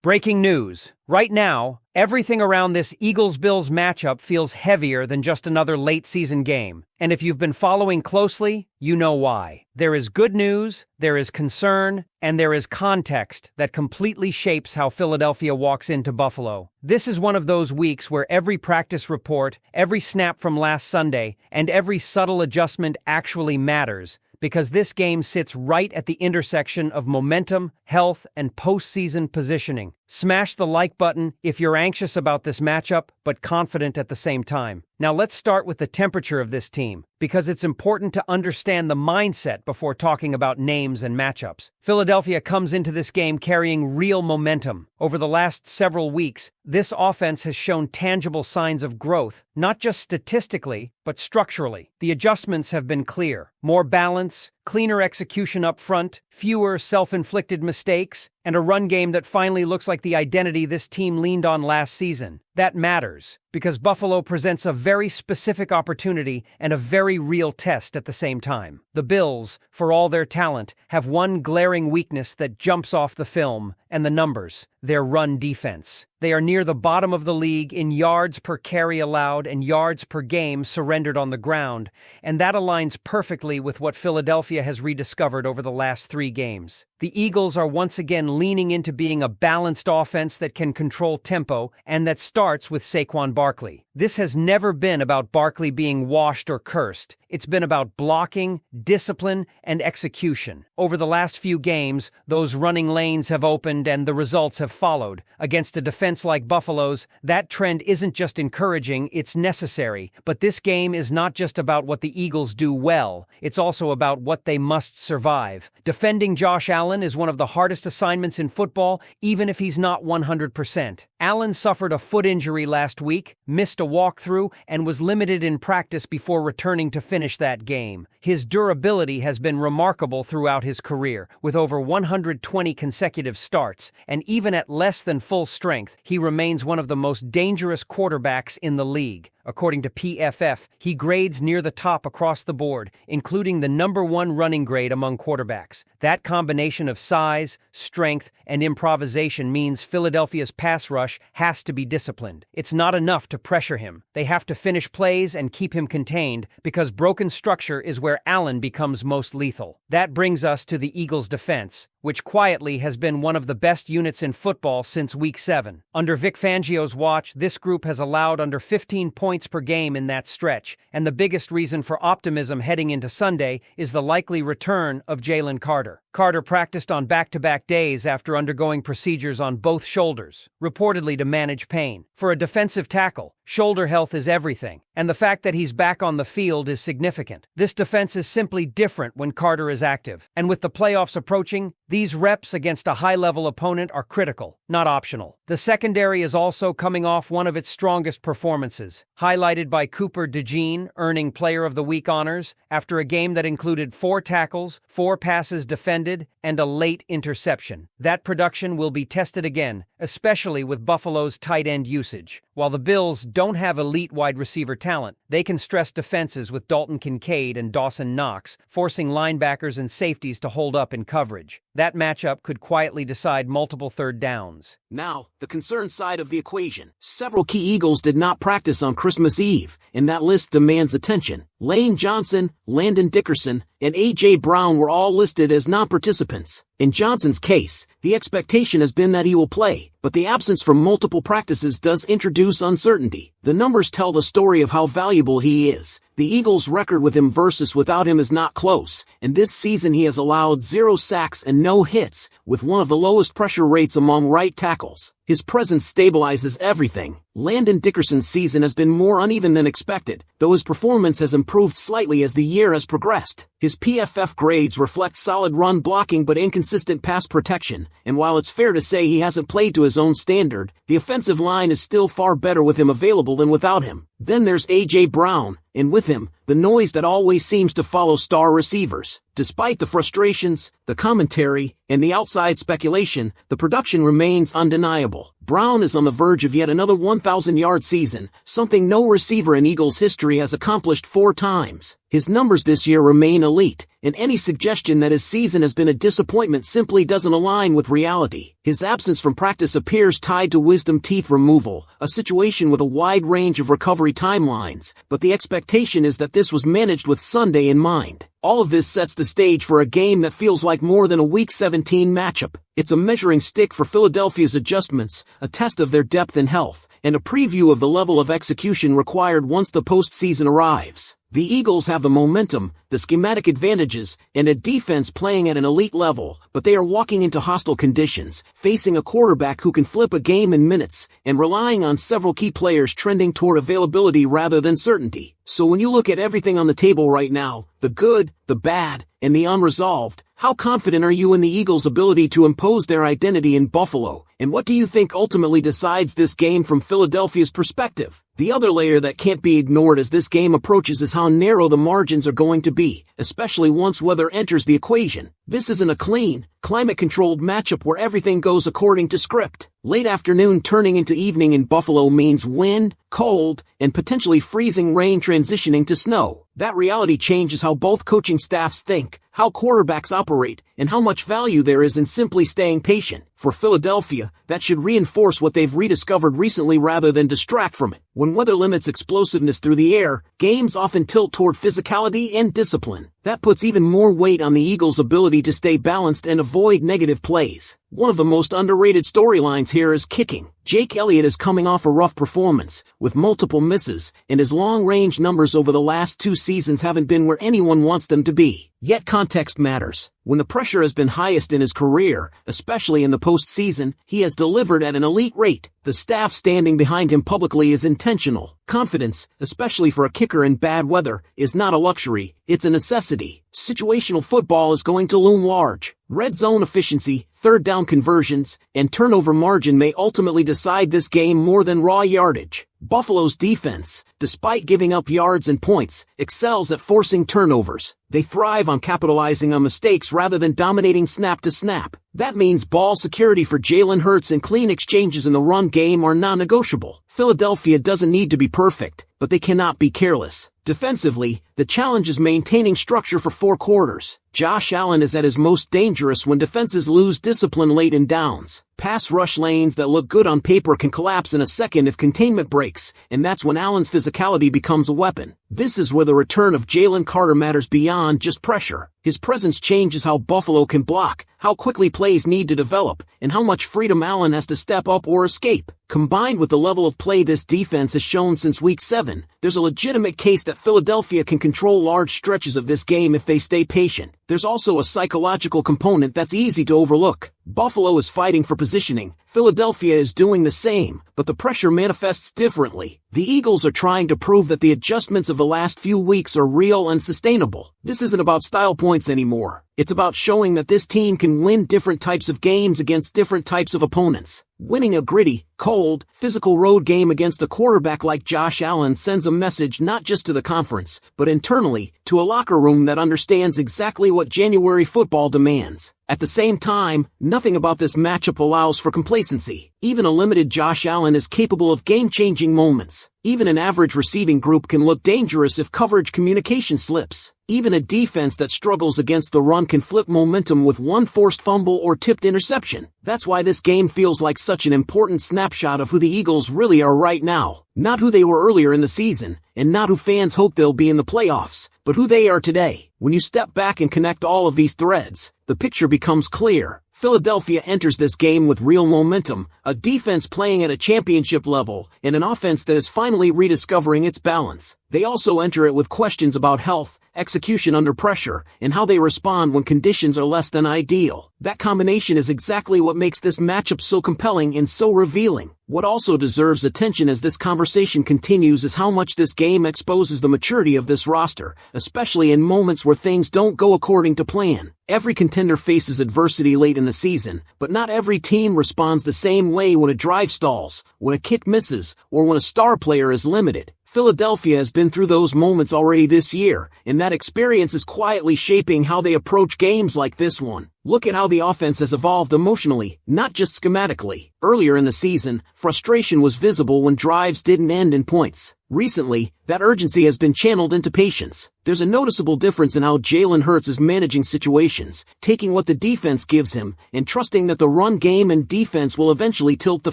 Breaking news. Right now, everything around this Eagles-Bills matchup feels heavier than just another late-season game. And if you've been following closely, you know why. There is good news, there is concern, and there is context that completely shapes how Philadelphia walks into Buffalo. This is one of those weeks where every practice report, every snap from last Sunday, and every subtle adjustment actually matters, because this game sits right at the intersection of momentum, health, and postseason positioning. Smash the like button if you're anxious about this matchup, but confident at the same time. Now let's start with the temperature of this team, because it's important to understand the mindset before talking about names and matchups. Philadelphia comes into this game carrying real momentum. Over the last several weeks, this offense has shown tangible signs of growth, not just statistically, but structurally. The adjustments have been clear. More balance, cleaner execution up front, fewer self-inflicted mistakes, and a run game that finally looks like the identity this team leaned on last season. That matters, because Buffalo presents a very specific opportunity and a very real test at the same time. The Bills, for all their talent, have one glaring weakness that jumps off the film, and the numbers: their run defense. They are near the bottom of the league in yards per carry allowed and yards per game surrendered on the ground, and that aligns perfectly with what Philadelphia has rediscovered over the last 3 games. The Eagles are once again leaning into being a balanced offense that can control tempo and that starts with Saquon Barkley. This has never been about Barkley being washed or cursed. It's been about blocking, discipline, and execution. Over the last few games, those running lanes have opened and the results have followed. Against a defense like Buffalo's, that trend isn't just encouraging, it's necessary. But this game is not just about what the Eagles do well, it's also about what they must survive. Defending Josh Allen is one of the hardest assignments in football, even if he's not 100%. Allen suffered a foot injury last week, missed a walkthrough, and was limited in practice before returning to finish that game. His durability has been remarkable throughout his career, with over 120 consecutive starts, and even at less than full strength, he remains one of the most dangerous quarterbacks in the league. According to PFF, he grades near the top across the board, including the #1 running grade among quarterbacks. That combination of size, strength, and improvisation means Philadelphia's pass rush has to be disciplined. It's not enough to pressure him. They have to finish plays and keep him contained, because broken structure is where Allen becomes most lethal. That brings us to the Eagles' defense, which quietly has been one of the best units in football since Week 7. Under Vic Fangio's watch, this group has allowed under 15 points per game in that stretch, and the biggest reason for optimism heading into Sunday is the likely return of Jalen Carter. Carter practiced on back-to-back days after undergoing procedures on both shoulders, reportedly to manage pain. For a defensive tackle, shoulder health is everything, and the fact that he's back on the field is significant. This defense is simply different when Carter is active, and with the playoffs approaching, these reps against a high-level opponent are critical, not optional. The secondary is also coming off one of its strongest performances, highlighted by Cooper DeJean earning Player of the Week honors after a game that included 4 tackles, 4 passes defended, and a late interception. That production will be tested again, especially with Buffalo's tight end usage. While the Bills don't have elite wide receiver talent, they can stress defenses with Dalton Kincaid and Dawson Knox, forcing linebackers and safeties to hold up in coverage. That matchup could quietly decide multiple third downs. Now, the concern side of the equation. Several key Eagles did not practice on Christmas Eve, and that list demands attention. Lane Johnson, Landon Dickerson, and A.J. Brown were all listed as non-participants. In Johnson's case, the expectation has been that he will play, but the absence from multiple practices does introduce uncertainty. The numbers tell the story of how valuable he is. The Eagles' record with him versus without him is not close, and this season he has allowed 0 sacks and no hits, with one of the lowest pressure rates among right tackles. His presence stabilizes everything. Landon Dickerson's season has been more uneven than expected, though his performance has improved slightly as the year has progressed. His PFF grades reflect solid run blocking but inconsistent pass protection, and while it's fair to say he hasn't played to his own standard, the offensive line is still far better with him available than without him. Then there's A.J. Brown, and with him, the noise that always seems to follow star receivers. Despite the frustrations, the commentary, and the outside speculation, the production remains undeniable. Brown is on the verge of yet another 1,000-yard season, something no receiver in Eagles history has accomplished 4 times. His numbers this year remain elite, and any suggestion that his season has been a disappointment simply doesn't align with reality. His absence from practice appears tied to wisdom teeth removal, a situation with a wide range of recovery timelines, but the expectation is that this was managed with Sunday in mind. All of this sets the stage for a game that feels like more than a Week 17 matchup. It's a measuring stick for Philadelphia's adjustments, a test of their depth and health, and a preview of the level of execution required once the postseason arrives. The Eagles have the momentum, the schematic advantages, and a defense playing at an elite level, but they are walking into hostile conditions, facing a quarterback who can flip a game in minutes, and relying on several key players trending toward availability rather than certainty. So when you look at everything on the table right now, the good, the bad, and the unresolved, how confident are you in the Eagles' ability to impose their identity in Buffalo? And what do you think ultimately decides this game from Philadelphia's perspective? The other layer that can't be ignored as this game approaches is how narrow the margins are going to be, especially once weather enters the equation. This isn't a clean, climate-controlled matchup where everything goes according to script. Late afternoon turning into evening in Buffalo means wind, cold, and potentially freezing rain transitioning to snow. That reality changes how both coaching staffs think, how quarterbacks operate, and how much value there is in simply staying patient. For Philadelphia, that should reinforce what they've rediscovered recently rather than distract from it. When weather limits explosiveness through the air, games often tilt toward physicality and discipline. That puts even more weight on the Eagles' ability to stay balanced and avoid negative plays. One of the most underrated storylines here is kicking. Jake Elliott is coming off a rough performance, with multiple misses, and his long-range numbers over the last 2 seasons haven't been where anyone wants them to be. Yet context matters. When the pressure has been highest in his career, especially in the postseason, he has delivered at an elite rate. The staff standing behind him publicly is intentional. Confidence, especially for a kicker in bad weather, is not a luxury, it's a necessity. Situational football is going to loom large. Red zone efficiency, third down conversions, and turnover margin may ultimately decide this game more than raw yardage. Buffalo's defense, despite giving up yards and points, excels at forcing turnovers. They thrive on capitalizing on mistakes rather than dominating snap to snap. That means ball security for Jalen Hurts and clean exchanges in the run game are non-negotiable. Philadelphia doesn't need to be perfect, but they cannot be careless. Defensively, the challenge is maintaining structure for 4 quarters. Josh Allen is at his most dangerous when defenses lose discipline late in downs. Pass rush lanes that look good on paper can collapse in a second if containment breaks, and that's when Allen's physicality becomes a weapon. This is where the return of Jalen Carter matters beyond just pressure. His presence changes how Buffalo can block, how quickly plays need to develop, and how much freedom Allen has to step up or escape. Combined with the level of play this defense has shown since Week 7, there's a legitimate case that Philadelphia can control large stretches of this game if they stay patient. There's also a psychological component that's easy to overlook. Buffalo is fighting for positioning, Philadelphia is doing the same, but the pressure manifests differently. The Eagles are trying to prove that the adjustments of the last few weeks are real and sustainable. This isn't about style points anymore. It's about showing that this team can win different types of games against different types of opponents. Winning a gritty, cold, physical road game against a quarterback like Josh Allen sends a message not just to the conference, but internally, to a locker room that understands exactly what January football demands. At the same time, nothing about this matchup allows for complacency. Even a limited Josh Allen is capable of game-changing moments. Even an average receiving group can look dangerous if coverage communication slips. Even a defense that struggles against the run can flip momentum with one forced fumble or tipped interception. That's why this game feels like such an important snapshot of who the Eagles really are right now. Not who they were earlier in the season, and not who fans hope they'll be in the playoffs, but who they are today. When you step back and connect all of these threads, the picture becomes clear. Philadelphia enters this game with real momentum, a defense playing at a championship level, and an offense that is finally rediscovering its balance. They also enter it with questions about health, execution under pressure, and how they respond when conditions are less than ideal. That combination is exactly what makes this matchup so compelling and so revealing. What also deserves attention as this conversation continues is how much this game exposes the maturity of this roster, especially in moments where things don't go according to plan. Every contender faces adversity late in the season, but not every team responds the same way when a drive stalls, when a kick misses, or when a star player is limited. Philadelphia has been through those moments already this year, and that experience is quietly shaping how they approach games like this one. Look at how the offense has evolved emotionally, not just schematically. Earlier in the season, frustration was visible when drives didn't end in points. Recently, that urgency has been channeled into patience. There's a noticeable difference in how Jalen Hurts is managing situations, taking what the defense gives him, and trusting that the run game and defense will eventually tilt the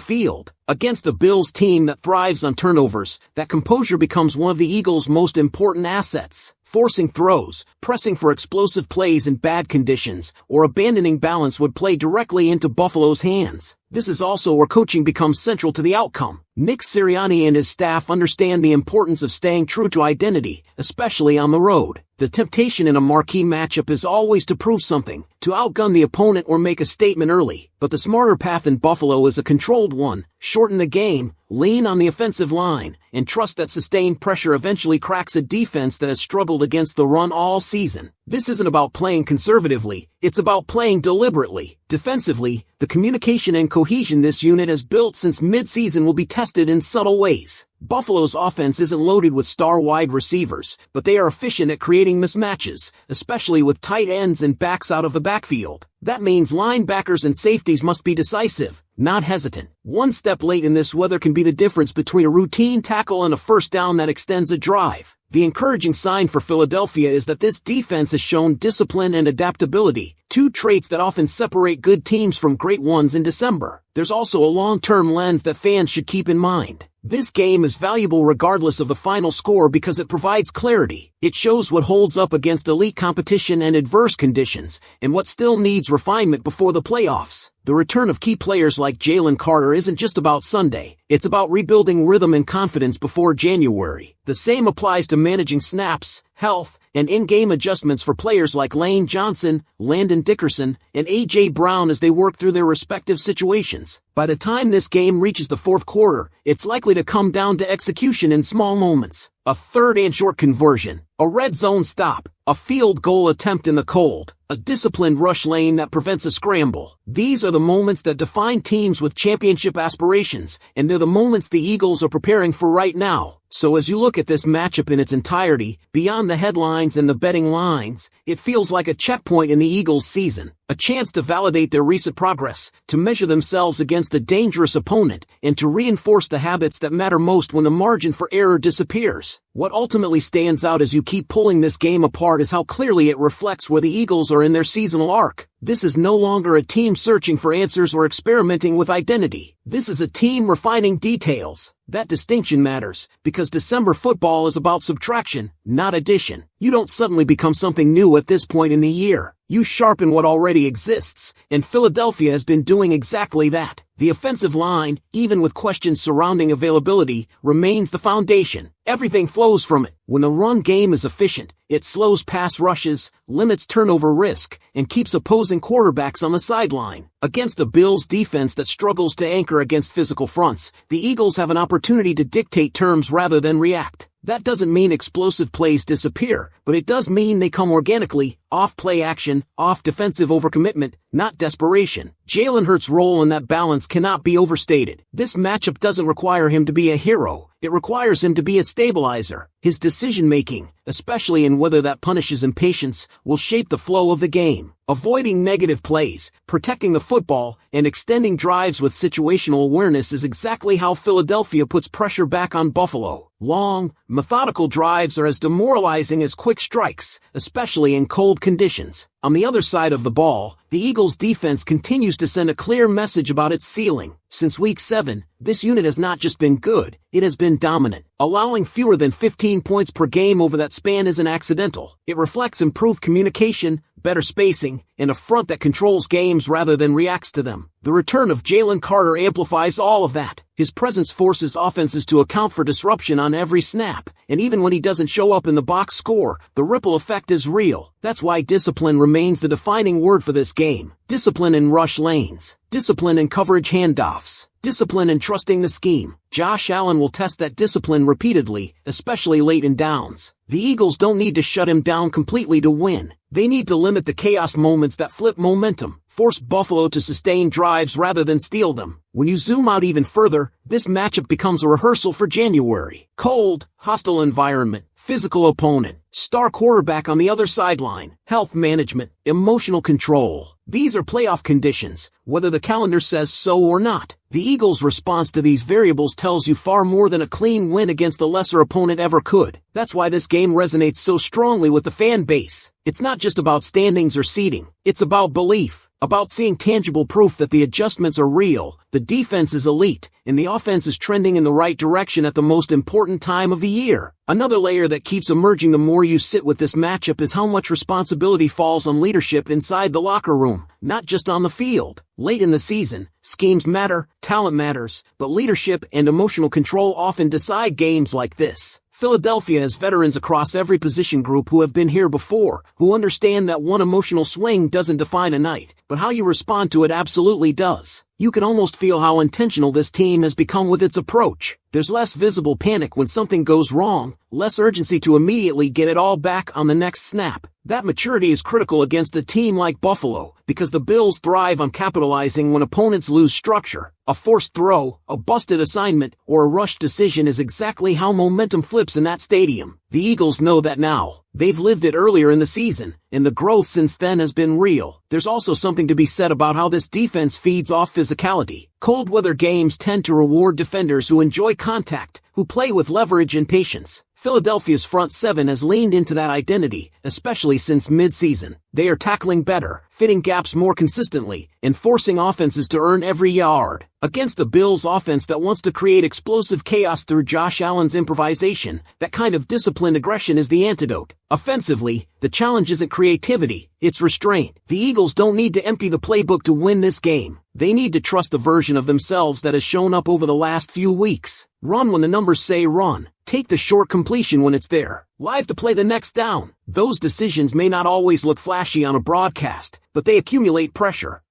field. Against a Bills team that thrives on turnovers, that composure becomes one of the Eagles' most important assets. Forcing throws, pressing for explosive plays in bad conditions, or abandoning balance would play directly into Buffalo's hands. This is also where coaching becomes central to the outcome. Nick Sirianni and his staff understand the importance of staying true to identity, especially on the road. The temptation in a marquee matchup is always to prove something, to outgun the opponent or make a statement early. But the smarter path in Buffalo is a controlled one. Shorten the game, lean on the offensive line, and trust that sustained pressure eventually cracks a defense that has struggled against the run all season. This isn't about playing conservatively, it's about playing deliberately. Defensively, the communication and cohesion this unit has built since mid-season will be tested in subtle ways. Buffalo's offense isn't loaded with star wide receivers, but they are efficient at creating mismatches, especially with tight ends and backs out of the backfield. That means linebackers and safeties must be decisive, not hesitant. One step late in this weather can be the difference between a routine tackle and a first down that extends a drive. The encouraging sign for Philadelphia is that this defense has shown discipline and adaptability, two traits that often separate good teams from great ones in December. There's also a long-term lens that fans should keep in mind. This game is valuable regardless of the final score because it provides clarity. It shows what holds up against elite competition and adverse conditions, and what still needs refinement before the playoffs. The return of key players like Jalen Carter isn't just about Sunday. It's about rebuilding rhythm and confidence before January. The same applies to managing snaps, health, and in-game adjustments for players like Lane Johnson, Landon Dickerson, and A.J. Brown as they work through their respective situations. By the time this game reaches the fourth quarter, it's likely to come down to execution in small moments. A third and short conversion, a red zone stop, a field goal attempt in the cold, a disciplined rush lane that prevents a scramble. These are the moments that define teams with championship aspirations, and they're the moments the Eagles are preparing for right now. So as you look at this matchup in its entirety, beyond the headlines and the betting lines, it feels like a checkpoint in the Eagles' season. A chance to validate their recent progress, to measure themselves against a dangerous opponent, and to reinforce the habits that matter most when the margin for error disappears. What ultimately stands out as you keep pulling this game apart is how clearly it reflects where the Eagles are in their seasonal arc. This is no longer a team searching for answers or experimenting with identity. This is a team refining details. That distinction matters, because December football is about subtraction, not addition. You don't suddenly become something new at this point in the year. You sharpen what already exists, and Philadelphia has been doing exactly that. The offensive line, even with questions surrounding availability, remains the foundation. Everything flows from it. When the run game is efficient, it slows pass rushes, limits turnover risk, and keeps opposing quarterbacks on the sideline. Against a Bills defense that struggles to anchor against physical fronts, the Eagles have an opportunity to dictate terms rather than react. That doesn't mean explosive plays disappear, but it does mean they come organically, off play action, off defensive overcommitment, not desperation. Jalen Hurts' role in that balance cannot be overstated. This matchup doesn't require him to be a hero. It requires him to be a stabilizer. His decision-making, especially in whether that punishes impatience, will shape the flow of the game. Avoiding negative plays, protecting the football, and extending drives with situational awareness is exactly how Philadelphia puts pressure back on Buffalo. Long, methodical drives are as demoralizing as quick strikes, especially in cold conditions. On the other side of the ball, the Eagles' defense continues to send a clear message about its ceiling. Since Week 7, this unit has not just been good, it has been dominant. Allowing fewer than 15 points per game over that span isn't accidental. It reflects improved communication, better spacing, and a front that controls games rather than reacts to them. The return of Jalen Carter amplifies all of that. His presence forces offenses to account for disruption on every snap, and even when he doesn't show up in the box score, the ripple effect is real. That's why discipline remains the defining word for this game. Discipline in rush lanes. Discipline in coverage handoffs. Discipline in trusting the scheme. Josh Allen will test that discipline repeatedly, especially late in downs. The Eagles don't need to shut him down completely to win. They need to limit the chaos moments that flip momentum, force Buffalo to sustain drives rather than steal them. When you zoom out even further, this matchup becomes a rehearsal for January. Cold, hostile environment, physical opponent, star quarterback on the other sideline, health management, emotional control. These are playoff conditions, whether the calendar says so or not. The Eagles' response to these variables tells you far more than a clean win against a lesser opponent ever could. That's why this game resonates so strongly with the fan base. It's not just about standings or seeding. It's about belief, about seeing tangible proof that the adjustments are real, the defense is elite, and the offense is trending in the right direction at the most important time of the year. Another layer that keeps emerging the more you sit with this matchup is how much responsibility falls on leadership inside the locker room, not just on the field. Late in the season, schemes matter, talent matters, but leadership and emotional control often decide games like this. Philadelphia has veterans across every position group who have been here before, who understand that one emotional swing doesn't define a night, but how you respond to it absolutely does. You can almost feel how intentional this team has become with its approach. There's less visible panic when something goes wrong, less urgency to immediately get it all back on the next snap. That maturity is critical against a team like Buffalo, because the Bills thrive on capitalizing when opponents lose structure. A forced throw, a busted assignment, or a rushed decision is exactly how momentum flips in that stadium. The Eagles know that now. They've lived it earlier in the season, and the growth since then has been real. There's also something to be said about how this defense feeds off physicality. Cold weather games tend to reward defenders who enjoy contact, who play with leverage and patience. Philadelphia's front seven has leaned into that identity, especially since mid-season. They are tackling better, fitting gaps more consistently, and forcing offenses to earn every yard. Against a Bills offense that wants to create explosive chaos through Josh Allen's improvisation, that kind of disciplined aggression is the antidote. Offensively, the challenge isn't creativity, it's restraint. The Eagles don't need to empty the playbook to win this game. They need to trust the version of themselves that has shown up over the last few weeks. Run when the numbers say run. Take the short completion when it's there. Live to play the next down. Those decisions may not always look flashy on a broadcast, but they accumulate pressure.